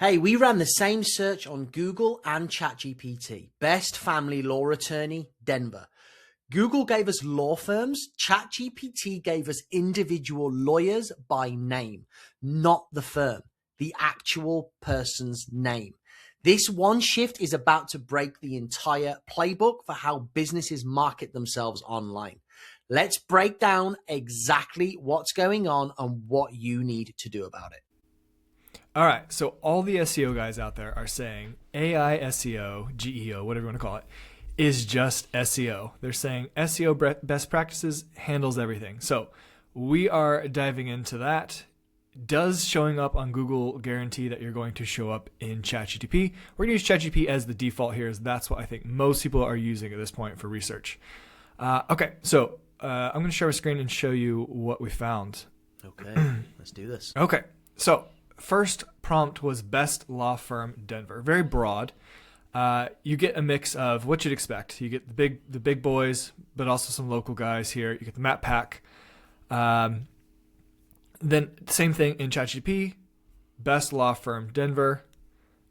Hey, we ran the same search on Google and ChatGPT. Best family law attorney, Denver. Google gave us law firms. ChatGPT gave us individual lawyers by name, not the firm, the actual person's name. This one shift is about to break the entire playbook for how businesses market themselves online. Let's break down exactly what's going on and what you need to do about it. All right, so all the SEO guys out there are saying AI SEO, GEO, whatever you want to call it, is just SEO. They're saying SEO best practices handles everything. So we are diving into that. Does showing up on Google guarantee that you're going to show up in ChatGPT? We're going to use ChatGPT as the default here, as that's what I think most people are using at this point for research. Okay, so I'm going to share my screen and show you what we found. Okay, let's do this. Okay, so first prompt was best law firm Denver. Very broad. You get a mix of what you'd expect. You get the big boys, but also some local guys here. You get the map pack. Then same thing in ChatGPT. Best law firm Denver.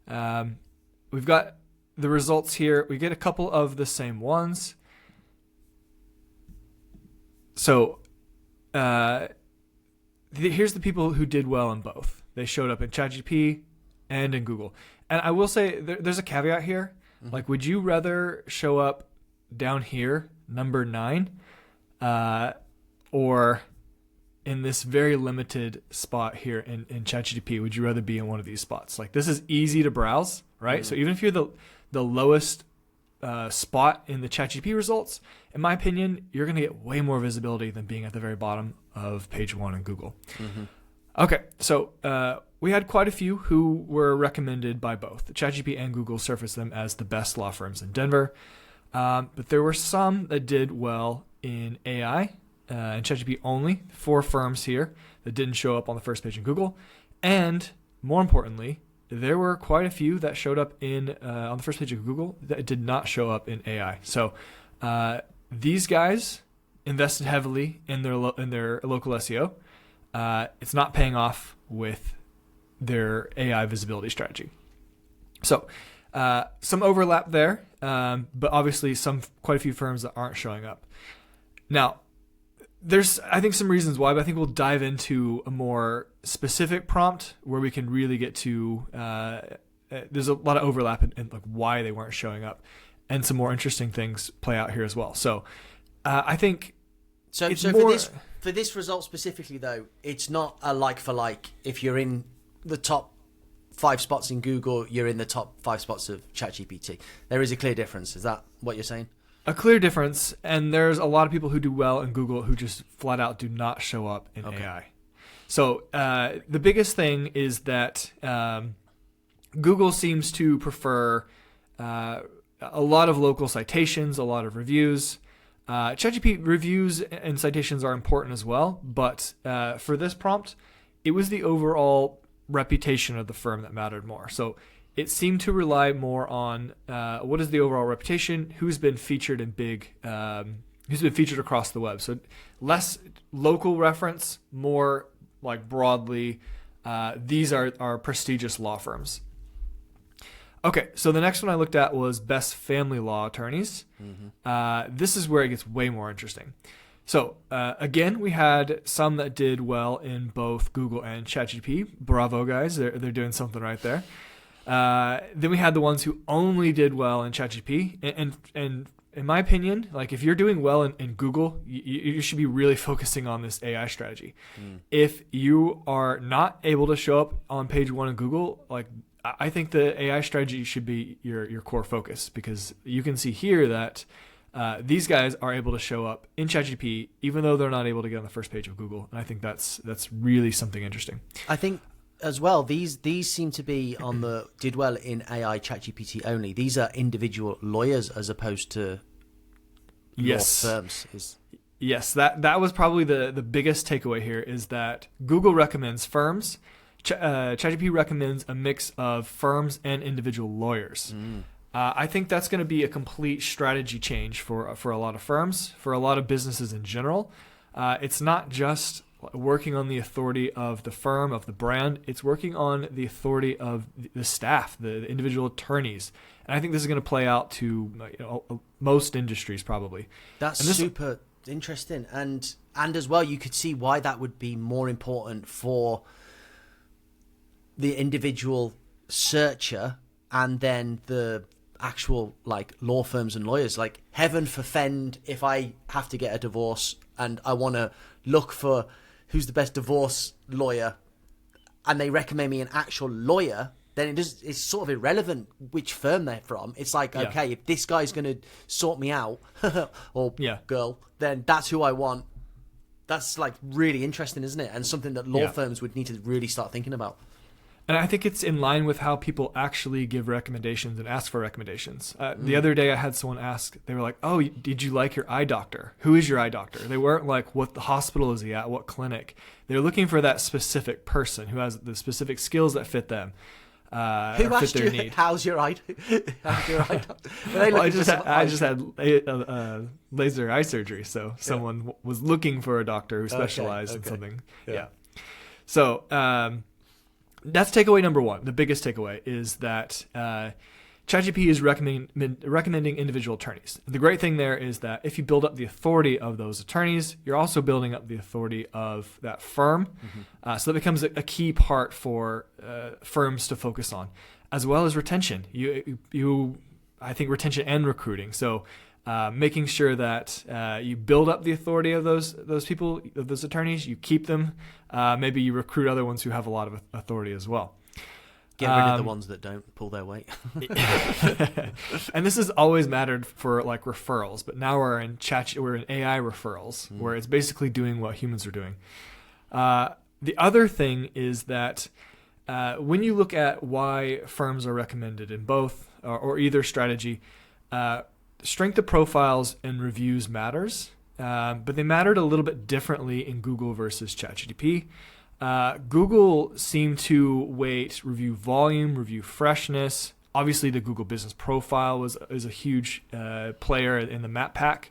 We've got the results here. We get a couple of the same ones. So here's the people who did well in both. They showed up in ChatGPT and in Google. And I will say there's a caveat here. Mm-hmm. Like, would you rather show up down here, number 9, or in this very limited spot here in ChatGPT? Would you rather be in one of these spots? Like, this is easy to browse, right? Mm-hmm. So even if you're the lowest spot in the ChatGPT results, in my opinion, you're going to get way more visibility than being at the very bottom of page 1 in Google. Mm-hmm. Okay, so we had quite a few who were recommended by both. ChatGPT and Google surfaced them as the best law firms in Denver. But there were some that did well in AI and ChatGPT only. 4 firms here that didn't show up on the first page in Google. And more importantly, there were quite a few that showed up on the first page of Google that did not show up in AI. So these guys invested heavily in their local SEO. It's not paying off with their AI visibility strategy. So some overlap there, but obviously quite a few firms that aren't showing up. Now, there's, I think, some reasons why, but I think we'll dive into a more specific prompt where we can really get to, there's a lot of overlap in like why they weren't showing up, and some more interesting things play out here as well. So I think for this result specifically, though, it's not a like for like. If you're in the top 5 spots in Google, you're in the top 5 spots of ChatGPT. There is a clear difference. Is that what you're saying? A clear difference, and there's a lot of people who do well in Google who just flat out do not show up in AI. So the biggest thing is that Google seems to prefer a lot of local citations, a lot of reviews. ChatGPT reviews and citations are important as well, but for this prompt, it was the overall reputation of the firm that mattered more. So it seemed to rely more on what is the overall reputation, who's been featured in who's been featured across the web. So less local reference, more like broadly, these are prestigious law firms. Okay, so the next one I looked at was best family law attorneys. Mm-hmm. This is where it gets way more interesting. So again, we had some that did well in both Google and ChatGPT. Bravo, guys. They're doing something right there. Then we had the ones who only did well in ChatGPT. And in my opinion, like if you're doing well in Google, you should be really focusing on this AI strategy. Mm. If you are not able to show up on page 1 in Google, like I think the AI strategy should be your core focus, because you can see here that these guys are able to show up in ChatGPT even though they're not able to get on the first page of Google. And I think that's really something interesting. I think as well, these seem to be on the did well in AI ChatGPT only. These are individual lawyers as opposed to law firms. Yes, that was probably the biggest takeaway here, is that Google recommends firms. ChatGPT recommends a mix of firms and individual lawyers. Mm. I think that's going to be a complete strategy change for a lot of firms, for a lot of businesses in general. It's not just working on the authority of the firm, of the brand. It's working on the authority of the staff, the individual attorneys. And I think this is going to play out to most industries probably. That's super interesting. And as well, you could see why that would be more important for the individual searcher and then the actual like law firms and lawyers. Like, heaven forfend if I have to get a divorce and I want to look for who's the best divorce lawyer and they recommend me an actual lawyer, then it's sort of irrelevant which firm they're from. It's like, okay, if this guy's going to sort me out or girl, then that's who I want. That's like really interesting, isn't it? And something that law firms would need to really start thinking about. And I think it's in line with how people actually give recommendations and ask for recommendations. The other day I had someone ask, they were like, oh, did you like your eye doctor? Who is your eye doctor? They weren't like, what the hospital is he at? What clinic? They're looking for that specific person who has the specific skills that fit them. Who asked their you, need. how's your eye doctor? Well, I just had laser eye surgery, so someone was looking for a doctor who specialized in something. Yeah. So that's takeaway number one. The biggest takeaway is that ChatGPT is recommending individual attorneys. The great thing there is that if you build up the authority of those attorneys, you're also building up the authority of that firm. So that becomes a key part for firms to focus on, as well as retention. I think retention and recruiting. So making sure that you build up the authority of those people, of those attorneys, you keep them. Maybe you recruit other ones who have a lot of authority as well. Get rid of the ones that don't pull their weight. And this has always mattered for like referrals, but now we're in AI referrals, where it's basically doing what humans are doing. The other thing is that when you look at why firms are recommended in both or either strategy, strength of profiles and reviews matters, but they mattered a little bit differently in Google versus ChatGPT. Google seemed to weight review volume, review freshness. Obviously, the Google Business Profile is a huge player in the map pack,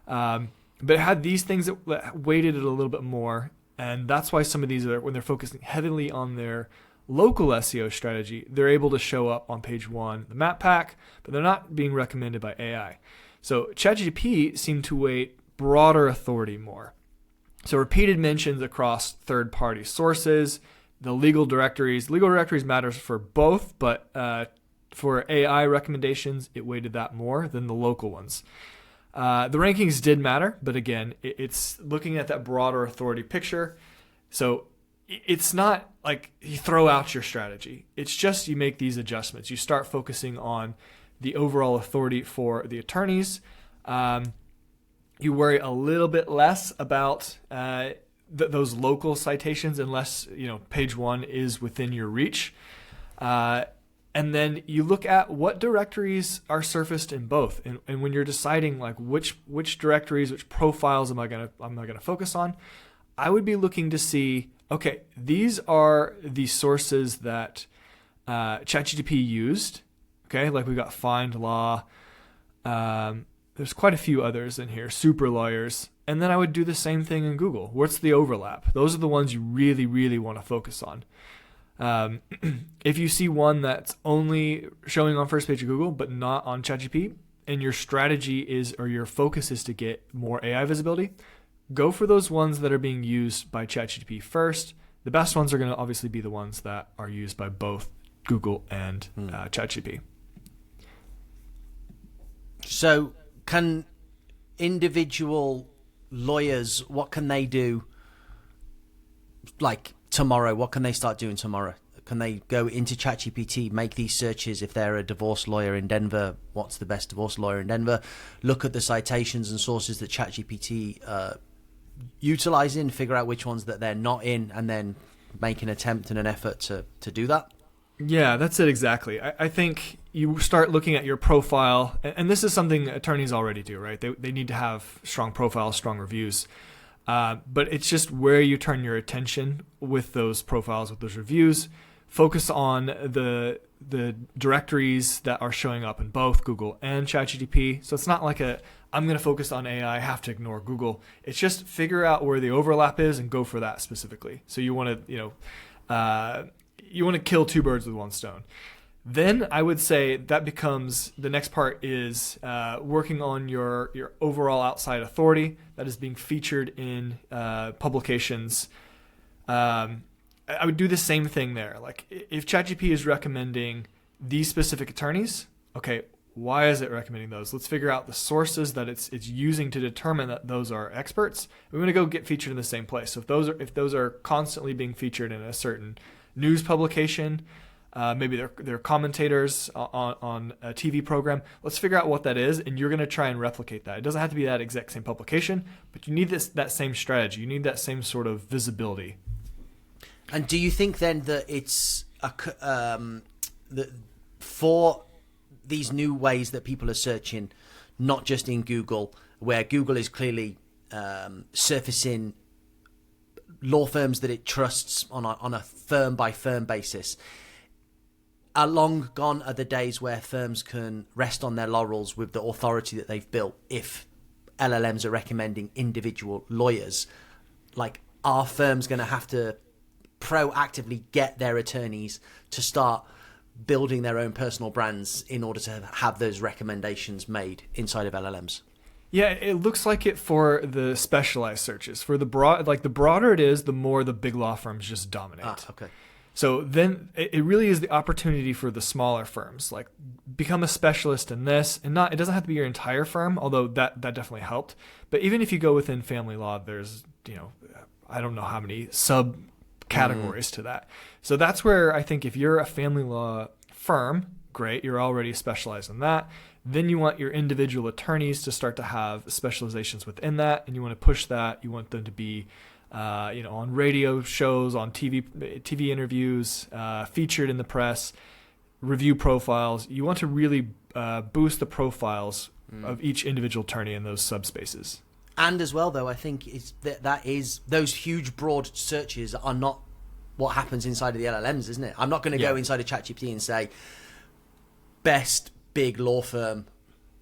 but it had these things that weighted it a little bit more, and that's why some of these when they're focusing heavily on their local SEO strategy, they're able to show up on page one, the map pack, but they're not being recommended by AI. So ChatGPT seemed to weight broader authority more. So repeated mentions across third-party sources, the legal directories. Legal directories matters for both, but for AI recommendations, it weighted that more than the local ones. The rankings did matter, but again, it's looking at that broader authority picture. So it's not like you throw out your strategy. It's just you make these adjustments. You start focusing on the overall authority for the attorneys. You worry a little bit less about those local citations unless page one is within your reach. And then you look at what directories are surfaced in both. And when you're deciding like which directories, which profiles am I gonna focus on, I would be looking to see, okay, these are the sources that ChatGPT used. Okay, like we got Find Law. There's quite a few others in here, super lawyers. And then I would do the same thing in Google. What's the overlap? Those are the ones you really, really want to focus on. If you see one that's only showing on first page of Google, but not on ChatGPT, and your strategy is, or your focus is to get more AI visibility, go for those ones that are being used by ChatGPT first. The best ones are going to obviously be the ones that are used by both Google and ChatGPT. So can individual lawyers, what can they do like tomorrow? What can they start doing tomorrow? Can they go into ChatGPT, make these searches? If they're a divorce lawyer in Denver, what's the best divorce lawyer in Denver? Look at the citations and sources that ChatGPT utilizing, figure out which ones that they're not in, and then make an attempt and an effort to do that? Yeah, that's it exactly. I think you start looking at your profile, and this is something attorneys already do, right? They need to have strong profiles, strong reviews. But it's just where you turn your attention with those profiles, with those reviews. Focus on the directories that are showing up in both Google and ChatGPT. So it's not like a I'm going to focus on AI. I have to ignore Google. It's just figure out where the overlap is and go for that specifically. So you want to, you want to kill two birds with one stone. Then I would say that becomes the next part is working on your overall outside authority that is being featured in publications. I would do the same thing there. Like if ChatGPT is recommending these specific attorneys, okay, why is it recommending those? Let's figure out the sources that it's using to determine that those are experts. We want to go get featured in the same place. So if those are constantly being featured in a certain news publication, maybe they're commentators on a TV program. Let's figure out what that is, and you're going to try and replicate that. It doesn't have to be that exact same publication, but you need that same strategy. You need that same sort of visibility. And do you think then that it's for these new ways that people are searching, not just in Google, where Google is clearly surfacing law firms that it trusts on a firm by firm basis? Are long gone are the days where firms can rest on their laurels with the authority that they've built if LLMs are recommending individual lawyers? Like, are firms going to have to proactively get their attorneys to start building their own personal brands in order to have those recommendations made inside of LLMs? Yeah, it looks like it for the specialized searches. For the the broader it is, the more the big law firms just dominate. Okay. So then it really is the opportunity for the smaller firms, like become a specialist in this, and it doesn't have to be your entire firm, although that definitely helped. But even if you go within family law, there's, I don't know how many subcategories to that. So that's where I think if you're a family law firm, great, you're already specialized in that. Then you want your individual attorneys to start to have specializations within that, and you want to push that. You want them to be on radio shows, on TV interviews, featured in the press, review profiles. You want to really boost the profiles of each individual attorney in those subspaces. And as well, though, I think that is those huge, broad searches are not what happens inside of the LLMs, isn't it? I'm not going to go inside of ChatGPT and say, best big law firm,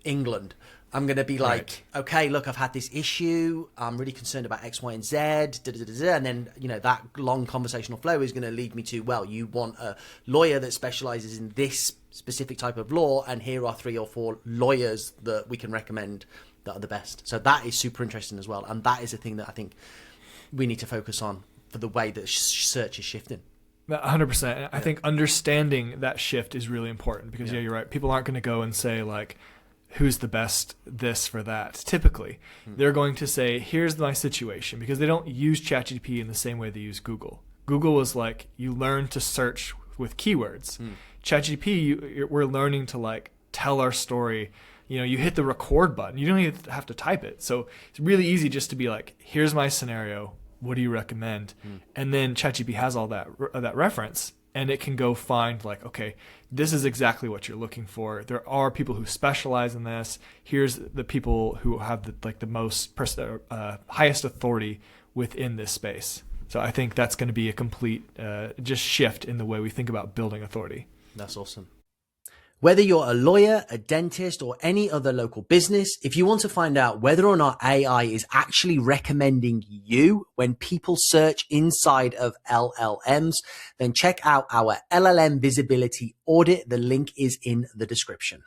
England. I'm going to be like, okay, look, I've had this issue. I'm really concerned about X, Y, and Z. And then, that long conversational flow is going to lead me to, well, you want a lawyer that specializes in this specific type of law, and here are 3 or 4 lawyers that we can recommend that are the best. So that is super interesting as well. And that is a thing that I think we need to focus on for the way that search is shifting. 100%. I think understanding that shift is really important because, you're right. People aren't going to go and say, like, who's the best this for that. Typically, they're going to say, here's my situation, because they don't use ChatGPT in the same way they use Google. Google was like, you learn to search with keywords. ChatGPT, we're learning to, like, tell our story. You hit the record button. You don't even have to type it. So it's really easy just to be like, here's my scenario. What do you recommend? And then ChatGPT has all that reference, and it can go find, like, okay, this is exactly what you're looking for. There are people who specialize in this. Here's the people who have the most highest authority within this space. So I think that's going to be a complete just shift in the way we think about building authority. That's awesome. Whether you're a lawyer, a dentist, or any other local business, if you want to find out whether or not AI is actually recommending you when people search inside of LLMs, then check out our LLM Visibility Audit. The link is in the description.